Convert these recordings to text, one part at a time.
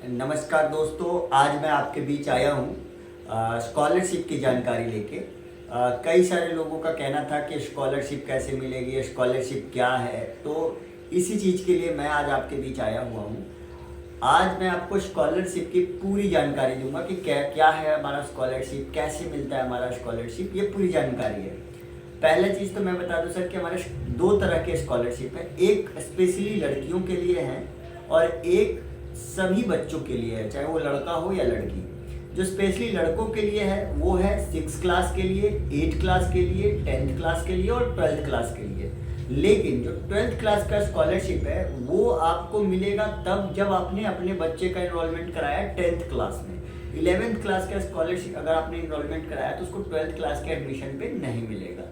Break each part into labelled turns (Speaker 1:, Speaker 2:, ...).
Speaker 1: नमस्कार दोस्तों, आज मैं आपके बीच आया हूँ स्कॉलरशिप की जानकारी लेके। कई सारे लोगों का कहना था कि स्कॉलरशिप कैसे मिलेगी, स्कॉलरशिप क्या है, तो इसी चीज़ के लिए मैं आज आपके बीच आया हुआ हूँ। आज मैं आपको स्कॉलरशिप की पूरी जानकारी दूंगा कि क्या क्या है हमारा स्कॉलरशिप, कैसे मिलता है हमारा स्कॉलरशिप, ये पूरी जानकारी है। पहला चीज़ तो मैं बता दूं सर कि हमारे दो तरह के स्कॉलरशिप है। एक स्पेशली लड़कियों के लिए है और एक सभी बच्चों के लिए है, चाहे वो लड़का हो या लड़की। जो स्पेशली लड़कों के लिए है वो है 6 क्लास के लिए, 8 क्लास के लिए, 10th क्लास के लिए और 12th क्लास के लिए। लेकिन जो 12th क्लास का स्कॉलरशिप है वो आपको मिलेगा तब जब आपने अपने बच्चे का इनरोलमेंट कराया 10th क्लास में। 11th क्लास का स्कॉलरशिप अगर आपने इनरोलमेंट कराया तो उसको 12th क्लास के एडमिशन पे नहीं मिलेगा।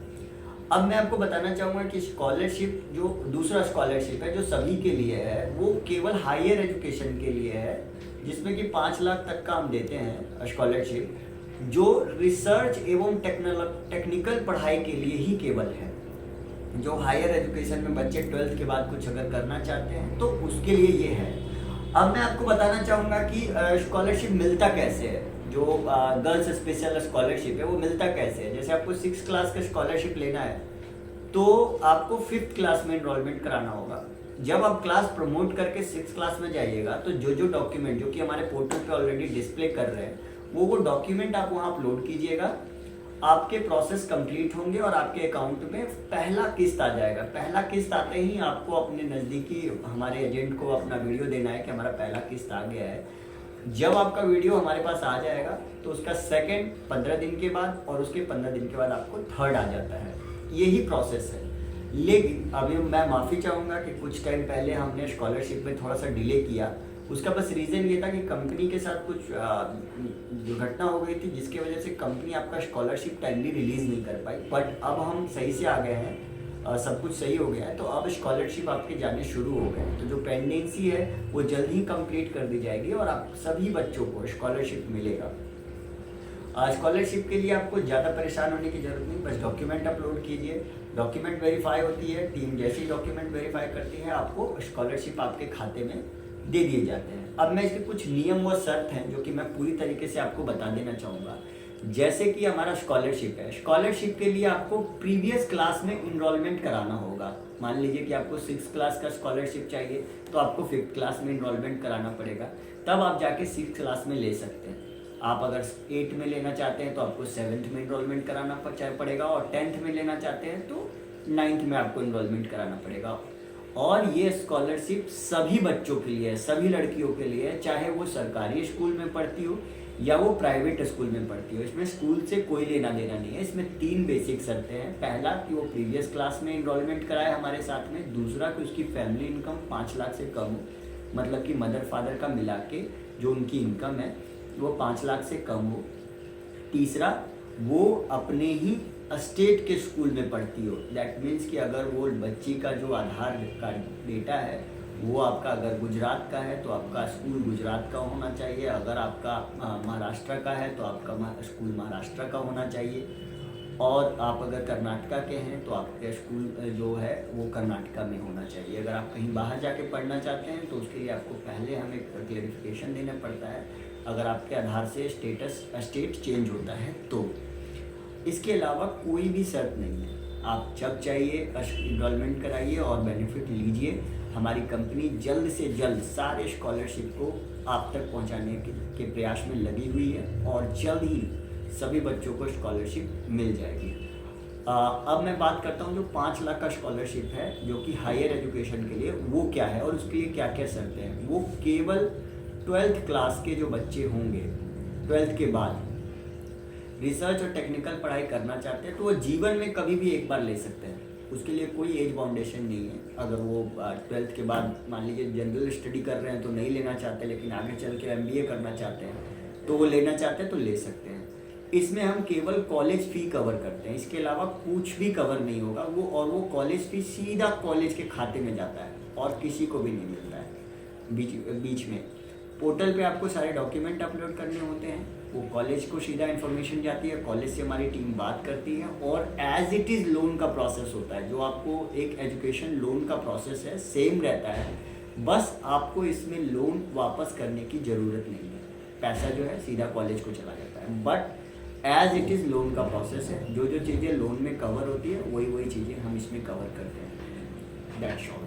Speaker 1: अब मैं आपको बताना चाहूँगा कि स्कॉलरशिप जो दूसरा स्कॉलरशिप है जो सभी के लिए है वो केवल हायर एजुकेशन के लिए है, जिसमें कि 5 लाख तक का हम देते हैं स्कॉलरशिप, जो रिसर्च एवं टेक्निकल पढ़ाई के लिए ही केवल है। जो हायर एजुकेशन में बच्चे 12th के बाद कुछ अगर करना चाहते हैं तो उसके लिए ये है। अब मैं आपको बताना चाहूँगा कि स्कॉलरशिप मिलता कैसे है। जो गर्ल्स स्पेशल स्कॉलरशिप है वो मिलता कैसे है। जैसे आपको 6 क्लास का स्कॉलरशिप लेना है तो आपको 5th क्लास में इनरोलमेंट कराना होगा। जब आप क्लास प्रमोट करके 6 क्लास में जाइएगा तो जो डॉक्यूमेंट जो कि हमारे पोर्टल पे ऑलरेडी डिस्प्ले कर रहे हैं वो डॉक्यूमेंट आप वहाँ अपलोड कीजिएगा। आपके प्रोसेस कंप्लीट होंगे और आपके अकाउंट में पहला किस्त आ जाएगा। पहला किस्त आते ही आपको अपने नज़दीकी हमारे एजेंट को अपना वीडियो देना है कि हमारा पहला किस्त आ गया है। जब आपका वीडियो हमारे पास आ जाएगा तो उसका सेकंड 15 दिन के बाद और उसके 15 दिन के बाद आपको थर्ड आ जाता है। यही प्रोसेस है। लेकिन अभी मैं माफ़ी चाहूँगा कि कुछ टाइम पहले हमने स्कॉलरशिप में थोड़ा सा डिले किया। उसका बस रीज़न ये था कि कंपनी के साथ कुछ दुर्घटना हो गई थी, जिसकी वजह से कंपनी आपका स्कॉलरशिप टाइमली रिलीज़ नहीं कर पाई। बट अब हम सही से आ गए हैं, सब कुछ सही हो गया है, तो अब स्कॉलरशिप आपके जाने शुरू हो गए हैं। तो जो पेंडेंसी है वो जल्द ही कंप्लीट कर दी जाएगी और आप सभी बच्चों को स्कॉलरशिप मिलेगा। स्कॉलरशिप के लिए आपको ज़्यादा परेशान होने की ज़रूरत नहीं, बस डॉक्यूमेंट अपलोड कीजिए। डॉक्यूमेंट वेरीफाई होती है, टीम जैसी डॉक्यूमेंट वेरीफाई करती है आपको स्कॉलरशिप आपके खाते में दे दिए जाते हैं। अब मैं इसके कुछ नियम व शर्त हैं जो कि मैं पूरी तरीके से आपको बता देना चाहूँगा। जैसे कि हमारा स्कॉलरशिप है, स्कॉलरशिप के लिए आपको प्रीवियस क्लास में इनरोलमेंट कराना होगा। मान लीजिए कि आपको 6 क्लास का स्कॉलरशिप चाहिए तो आपको 5th क्लास में इनरोलमेंट कराना पड़ेगा, तब आप जाके 6th क्लास में ले सकते हैं। आप अगर 8 में लेना चाहते हैं तो आपको 7th में इनरोलमेंट कराना पड़ेगा और 10th में लेना चाहते हैं तो 9th में आपको इनरोलमेंट कराना पड़ेगा। और ये स्कॉलरशिप सभी बच्चों के लिए है, सभी लड़कियों के लिए है, चाहे वो सरकारी स्कूल में पढ़ती हो या वो प्राइवेट स्कूल में पढ़ती हो। इसमें स्कूल से कोई लेना देना नहीं है। इसमें 3 बेसिक शर्तें हैं। पहला कि वो प्रीवियस क्लास में इनरोलमेंट कराए हमारे साथ में। दूसरा कि उसकी फैमिली इनकम 5 लाख से कम हो, मतलब कि मदर फादर का मिला के जो उनकी इनकम है वो 5 लाख से कम हो। तीसरा, वो अपने ही स्टेट के स्कूल में पढ़ती हो। दैट मीन्स कि अगर वो बच्ची का जो आधार कार्ड डेटा है वो आपका अगर गुजरात का है तो आपका स्कूल गुजरात का होना चाहिए। अगर आपका महाराष्ट्र का है तो आपका स्कूल महाराष्ट्र का होना चाहिए। और आप अगर कर्नाटका के हैं तो आपका स्कूल जो है वो कर्नाटका में होना चाहिए। अगर आप कहीं बाहर जाके पढ़ना चाहते हैं तो उसके लिए आपको पहले हमें क्लेरिफिकेशन देना पड़ता है, अगर आपके आधार से स्टेट चेंज होता है तो। इसके अलावा कोई भी शर्त नहीं है। आप जब चाहिए इनरोलमेंट कराइए और बेनिफिट लीजिए। हमारी कंपनी जल्द से जल्द सारे स्कॉलरशिप को आप तक पहुंचाने के प्रयास में लगी हुई है और जल्द ही सभी बच्चों को स्कॉलरशिप मिल जाएगी। अब मैं बात करता हूं जो 5 लाख का स्कॉलरशिप है जो कि हायर एजुकेशन के लिए, वो क्या है और उसके लिए क्या क्या शर्तें हैं। वो केवल 12th क्लास के जो बच्चे होंगे, 12th के बाद रिसर्च और टेक्निकल पढ़ाई करना चाहते हैं तो वो जीवन में कभी भी एक बार ले सकते हैं। उसके लिए कोई एज बाउंडेशन नहीं है। अगर वो 12th के बाद मान लीजिए जनरल स्टडी कर रहे हैं तो नहीं लेना चाहते, लेकिन आगे चल के MBA करना चाहते हैं तो वो लेना चाहते हैं तो ले सकते हैं। इसमें हम केवल कॉलेज फ़ी कवर करते हैं, इसके अलावा कुछ भी कवर नहीं होगा। वो कॉलेज फ़ी सीधा कॉलेज के खाते में जाता है और किसी को भी नहीं मिलता है। बीच में पोर्टल पे आपको सारे डॉक्यूमेंट अपलोड करने होते हैं, वो कॉलेज को सीधा इन्फॉर्मेशन जाती है, कॉलेज से हमारी टीम बात करती है और एज इट इज़ लोन का प्रोसेस होता है। जो आपको एक एजुकेशन लोन का प्रोसेस है सेम रहता है। बस आपको इसमें लोन वापस करने की ज़रूरत नहीं है, पैसा जो है सीधा कॉलेज को चला जाता है। But as it is loan का प्रोसेस है, जो जो चीज़ें लोन में कवर होती है वही वही चीज़ें हम इसमें कवर करते हैं, दैट शॉर्ट।